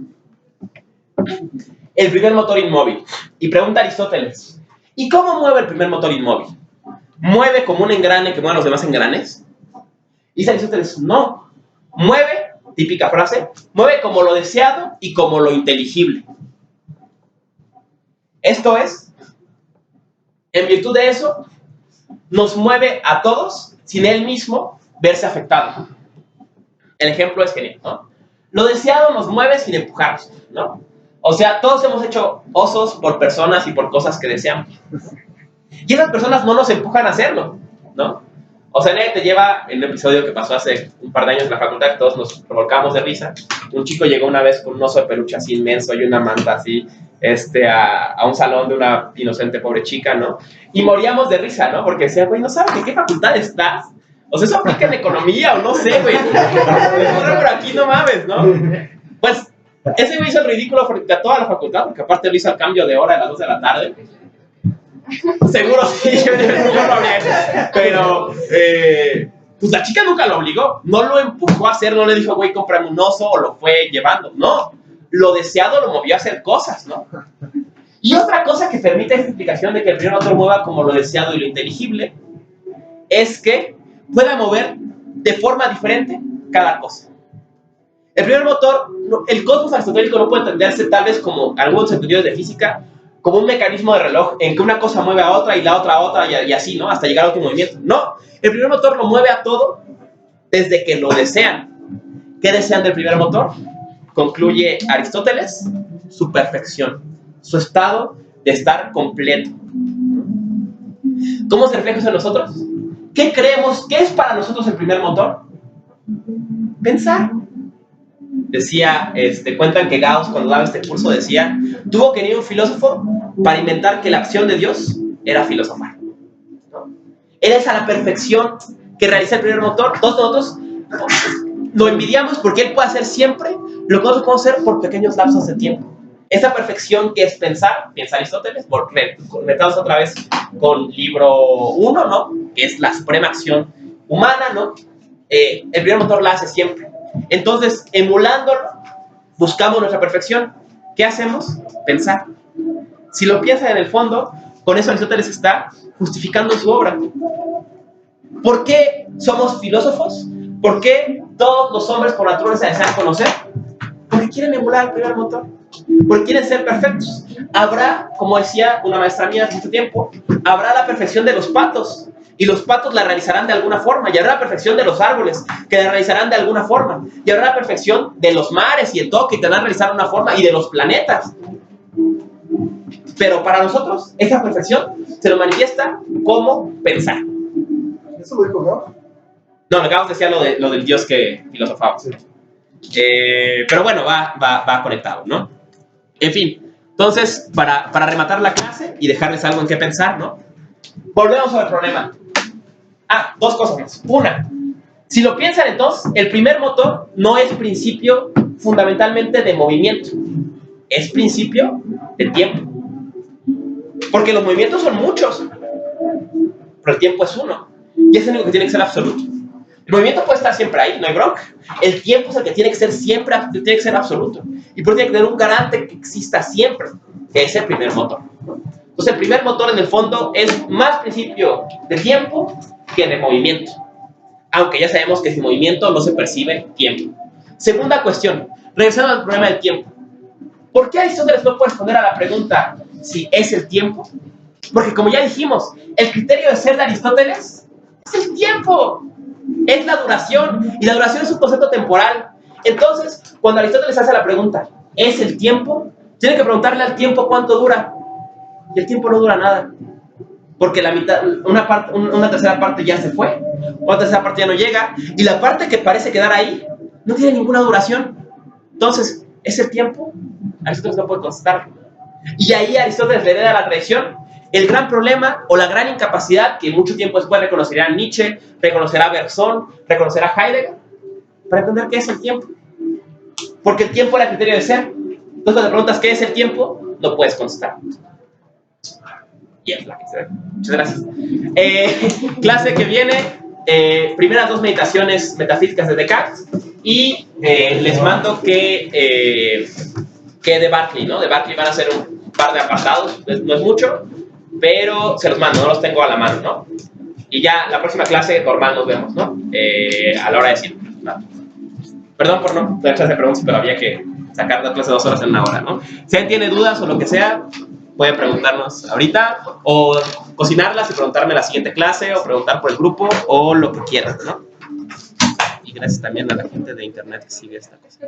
Speaker 1: el primer motor inmóvil. Y pregunta Aristóteles, ¿y cómo mueve el primer motor inmóvil? ¿Mueve como un engrane que mueve a los demás engranes? Y dice Aristóteles, no. Mueve, típica frase, mueve como lo deseado y como lo inteligible. Esto es, en virtud de eso, nos mueve a todos sin él mismo verse afectado. El ejemplo es genial, ¿no? Lo deseado nos mueve sin empujarnos, ¿no? O sea, todos hemos hecho osos por personas y por cosas que deseamos. Y esas personas no nos empujan a hacerlo, ¿no? O sea, nadie te lleva, en un episodio que pasó hace un par de años en la facultad, que todos nos provocamos de risa. Un chico llegó una vez con un oso de peluche así inmenso y una manta así, a un salón de una inocente pobre chica, ¿no? Y moríamos de risa, ¿no? Porque decía, güey, ¿no sabes en qué facultad estás? O sea, eso aplica en economía o no sé, güey. Pero aquí no mames, ¿no? Pues, ese güey hizo el ridículo frente a toda la facultad, porque aparte lo hizo al cambio de hora a las 2 de la tarde. Seguro sí, yo no habría hecho. Pero, pues la chica nunca lo obligó. No lo empujó a hacer, no le dijo, güey, cómprame un oso, o lo fue llevando. No, lo deseado lo movió a hacer cosas, ¿no? Y otra cosa que permite esta explicación de que el primer motor mueva como lo deseado y lo inteligible es que pueda mover de forma diferente cada cosa. El primer motor, el cosmos aristotélico no puede entenderse tal vez como algunos estudios de física, como un mecanismo de reloj en que una cosa mueve a otra y la otra a otra y así, ¿no? Hasta llegar a otro movimiento. No, el primer motor lo mueve a todo desde que lo desean. ¿Qué desean del primer motor? Concluye Aristóteles, su perfección, su estado de estar completo. ¿Cómo se refleja eso en nosotros? ¿Qué creemos? ¿Qué es para nosotros el primer motor? Pensar. Decía, cuentan que Gauss, cuando daba este curso, decía, tuvo que venir un filósofo para inventar que la acción de Dios era filosofar, ¿no? Era esa la perfección que realiza el primer motor. Todos nosotros lo envidiamos porque él puede hacer siempre lo que nosotros podemos hacer por pequeños lapsos de tiempo. Esa perfección que es pensar, piensa Aristóteles, metamos otra vez con libro 1, ¿no? Que es la suprema acción humana, ¿no? El primer motor la hace siempre. Entonces, emulándolo, buscamos nuestra perfección. ¿Qué hacemos? Pensar. Si lo piensan en el fondo, con eso Aristóteles está justificando su obra. ¿Por qué somos filósofos? ¿Por qué todos los hombres por naturaleza desean conocer? Porque quieren emular el primer motor. Porque quieren ser perfectos. Habrá, como decía una maestra mía hace mucho tiempo, habrá la perfección de los patos. Y los patos la realizarán de alguna forma. Y habrá la perfección de los árboles, que la realizarán de alguna forma. Y habrá la perfección de los mares y el todo, que te van a realizar de una forma. Y de los planetas. Pero para nosotros, esa perfección se nos manifiesta como pensar.
Speaker 2: ¿Eso lo dijo Gauss?
Speaker 1: No, Gauss decía lo del dios que filosofaba. Sí. Pero bueno, va conectado, ¿no? En fin, entonces, para rematar la clase y dejarles algo en qué pensar, ¿no? Volvemos al problema. Dos cosas más. Una, si lo piensan entonces, el primer motor no es principio fundamentalmente de movimiento, es principio de tiempo. Porque los movimientos son muchos, pero el tiempo es uno. Y es el único que tiene que ser absoluto. El movimiento puede estar siempre ahí, no hay bronca. El tiempo es el que tiene que ser siempre, tiene que ser absoluto. Y por eso tiene que tener un garante que exista siempre, que es el primer motor. Entonces el primer motor en el fondo es más principio de tiempo que de movimiento. Aunque ya sabemos que sin movimiento no se percibe tiempo. Segunda cuestión, regresando al problema del tiempo. ¿Por qué Aristóteles no puede responder a la pregunta si es el tiempo? Porque como ya dijimos, el criterio de ser de Aristóteles es el tiempo. Es la duración, y la duración es un concepto temporal. Entonces, cuando Aristóteles hace la pregunta, ¿es el tiempo? Tiene que preguntarle al tiempo cuánto dura. Y el tiempo no dura nada. Porque la mitad, una tercera parte ya se fue, una tercera parte ya no llega, y la parte que parece quedar ahí no tiene ninguna duración. Entonces, ¿es el tiempo? Aristóteles no puede contestar. Y ahí Aristóteles le hereda a la tradición el gran problema o la gran incapacidad que mucho tiempo después reconocerá Nietzsche, reconocerá Bergson, reconocerá Heidegger, para entender qué es el tiempo. Porque el tiempo era criterio de ser. Entonces, cuando te preguntas qué es el tiempo, no puedes contestar. Y es la que se ve. Muchas gracias. Clase que viene, primeras 2 meditaciones metafísicas de Descartes, y les mando que de Berkeley, ¿no? De Berkeley van a ser un par de apartados, no es mucho, pero se los mando, no los tengo a la mano, ¿no? Y ya la próxima clase normal nos vemos, ¿no? A la hora de decir, ¿no? Perdón por no dar clase de preguntas, pero había que sacar la clase de 2 horas en una hora, ¿no? Si alguien tiene dudas o lo que sea, pueden preguntarnos ahorita, o cocinarlas y preguntarme la siguiente clase, o preguntar por el grupo, o lo que quieran, ¿no? Y gracias también a la gente de internet que sigue esta cosa.